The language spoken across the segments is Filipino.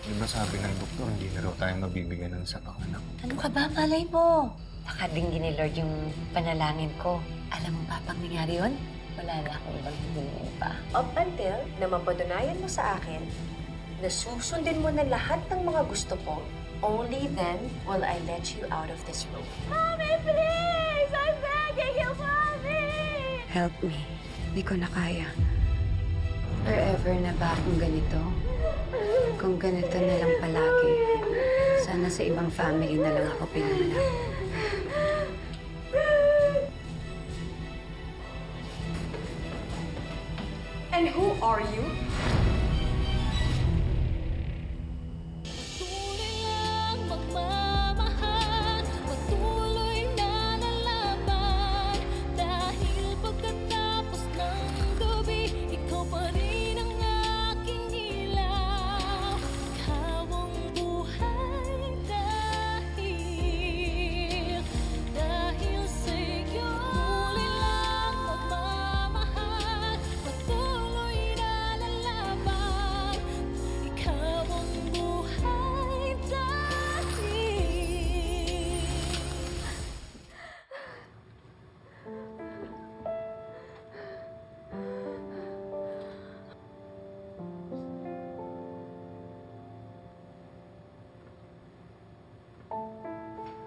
Di ba sabi ng doktor, hindi na raw tayo mabibigyan ng isa pang anak? Ano ka ba? Malay mo. Baka dinggin ni Lord yung panalangin ko. Alam mo ba pang nangyari yun? Wala na akong ibang hihingin pa. Up until na mapatunayan mo sa akin na susundin mo na lahat ng mga gusto ko, only then will I let you out of this room. Mommy, please! I'm begging you, Mommy! Help me. Hindi ko na kaya. Forever na ba akong ganito? Kung ganito na lang palagi, sana sa ibang family na lang ako pinanganak. And who are you? Patuloy lang magmamahal, patuloy na lalaban. Dahil pagkatapos ng gabi, ikaw pa rin ang aking ilaw. Ikaw ang buhay dahil sa'yo. Patuloy lang magmamahal, patuloy na lalaban. Ikaw ang buhay dahil.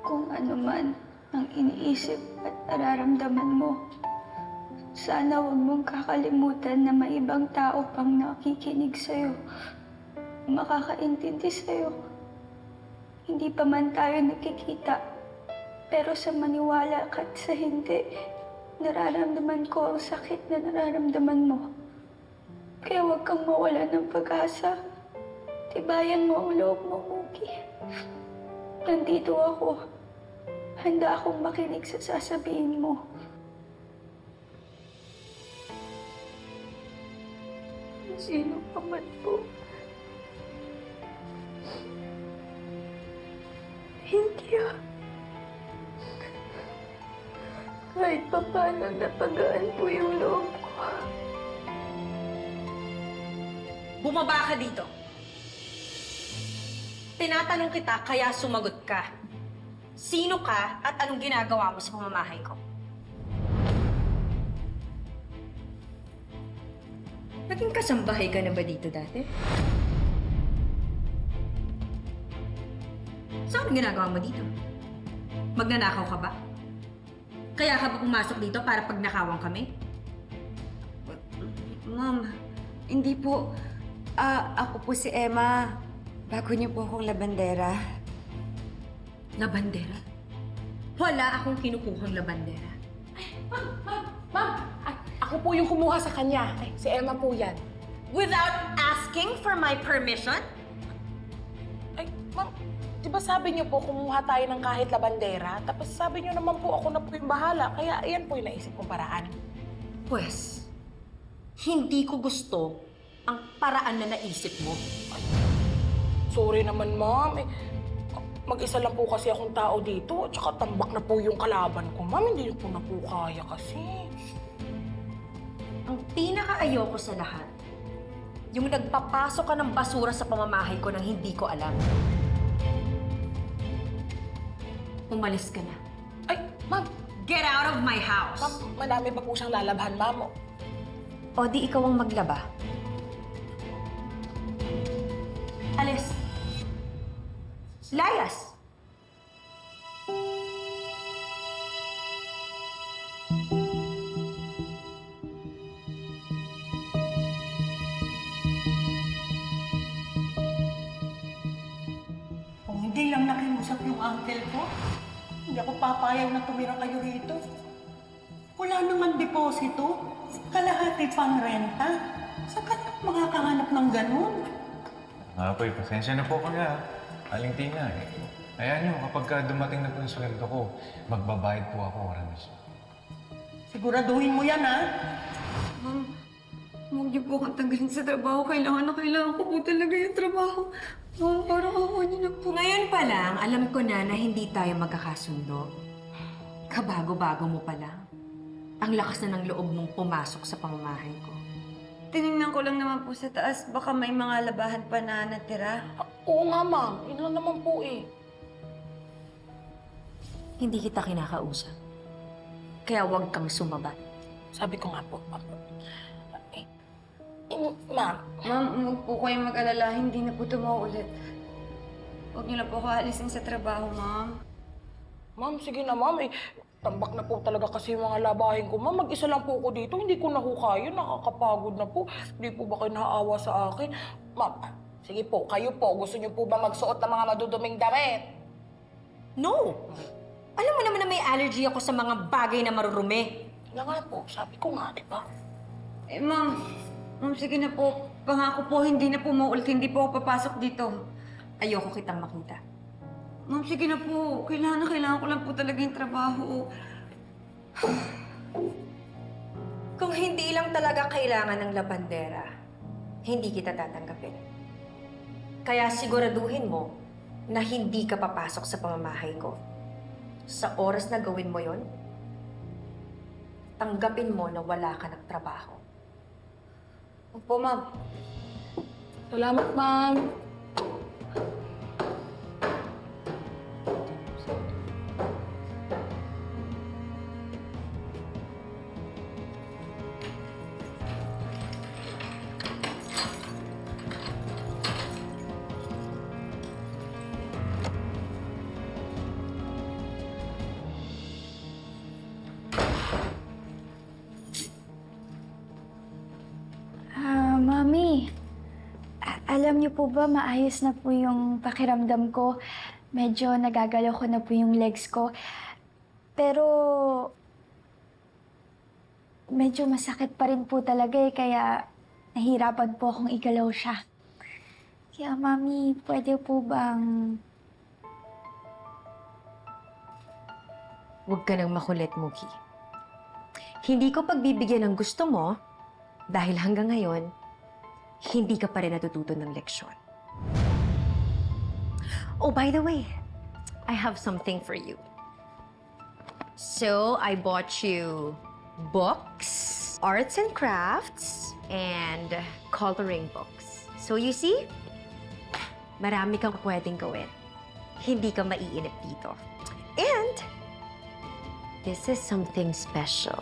Kung ano man ang iniisip at nararamdaman mo, sana huwag mong kakalimutan na may ibang tao pang nakikinig sa'yo, makakaintindi sa'yo. Hindi pa man tayo nakikita, pero sa maniwala ka at sa hindi, nararamdaman ko ang sakit na nararamdaman mo. Kaya huwag kang mawala ng pag-asa. Tibayan mo ang loob mo, Mookie. Nandito ako. Handa akong makinig sa sasabihin mo. Sino ka man po. Thank you. Kahit pa paano napagaan po yung loob ko. Bumaba ka dito. Tinatanong kita, kaya sumagot ka. Sino ka at anong ginagawa mo sa pamamahay ko? Naging kasambahay ka na ba dito dati? So, anong ginagawa mo dito? Magnanakaw ka ba? Kaya ka ba pumasok dito para pagnakawan kami? Ma'am, hindi po. Ako po si Emma. Bago niyo po akong labandera. Labandera? Wala akong kinukuhang labandera. Ma'am, ako po yung kumuha sa kanya. Si Emma po yan. Without asking for my permission? Ay, ma'am, di ba sabi niyo po kumuha tayo ng kahit labandera? Tapos sabi niyo naman po ako na po yung bahala. Kaya ayan po yung naisip kong paraan. Pwes, hindi ko gusto ang paraan na naisip mo. Sorry naman, ma'am. Mag-isa lang po kasi akong tao dito. Tsaka tambak na po yung kalaban ko. Ma'am, hindi ko na po kaya kasi. Ang pinaka-ayoko sa lahat, yung nagpapasok ka ng basura sa pamamahay ko nang hindi ko alam. Umalis ka na. Ay, ma'am. Get out of my house! Ma'am, madami pa po siyang lalabhan, ma'am. O di ikaw ang maglaba. Alis. Layas! Kung hindi lang nakiusap yung uncle ko, hindi ako papayag na tumira kayo rito. Wala naman deposito, kalahati pang renta. Saan ka makakahanap ng ganun? Apoy, pasensya na po kami ha. Aling Tina eh. Ayan nyo, kapag dumating na po yung sweldo ko, magbabayad po ako para mismo. Siguraduhin mo yan, ha? Ma'am, huwag niyo po akong tanggalin sa trabaho. Kailangan ko po talaga yung trabaho. Ma'am, parang ako niyo na po. Ngayon pa lang, alam ko na hindi tayo magkakasundo. Kabago-bago mo pa lang. Ang lakas na ng loob mong pumasok sa pamamahay ko. tinignan ko lang naman po sa taas. Baka may mga labahan pa na natira. Oo nga, ma'am. Yun lang naman po eh. Hindi kita kinakausap. Kaya huwag kang sumabat. Sabi ko nga po, ma'am. Ma'am, Ma'am, huwag po kayong mag-alala. Hindi na po ito maulit. Huwag niyo na po ako alisin sa trabaho, ma'am. ma'am, sige na ma'am. Tambak na po talaga kasi yung mga labahin ko. Ma'am, mag-isa lang po ako dito. Hindi ko na ho kaya. Nakakapagod na po. Hindi po ba kayo naaawa sa akin? Ma'am, sige po. Kayo po. Gusto niyo po ba magsuot ng mga maduduming damit? No! Alam mo naman na may allergy ako sa mga bagay na marurumi. Kaya nga po. Sabi ko nga, di ba? Ma'am. Ma'am, sige na po. Pangako po, hindi na po maulit. Hindi po ako papasok dito. Ayoko kitang makita. Ma'am, sige na po. Kailangan ko lang po talaga yung trabaho. Kung hindi lang talaga kailangan ng labandera, hindi kita tatanggapin. Kaya siguraduhin mo na hindi ka papasok sa pamamahay ko. Sa oras na gawin mo yon, tanggapin mo na wala ka ng trabaho. Opo, ma'am. Salamat, ma'am. Mami, alam niyo po ba maayos na po yung pakiramdam ko? Medyo nagagalaw ko na po yung legs ko. Pero medyo masakit pa rin po talaga kaya nahirapan po akong igalaw siya. Kaya Mami, pwede po bang... Huwag ka nang makulit, Muki. Hindi ko pagbibigyan ng gusto mo dahil hanggang ngayon, hindi ka pa rin natututo ng leksyon. Oh, by the way, I have something for you. So, I bought you books, arts and crafts, and coloring books. So, you see? Marami kang pwedeng gawin. Hindi ka maiinip dito. And, this is something special.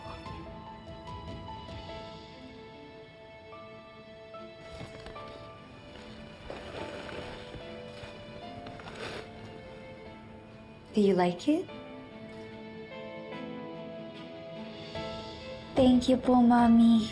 Do you like it? Thank you po, Mami.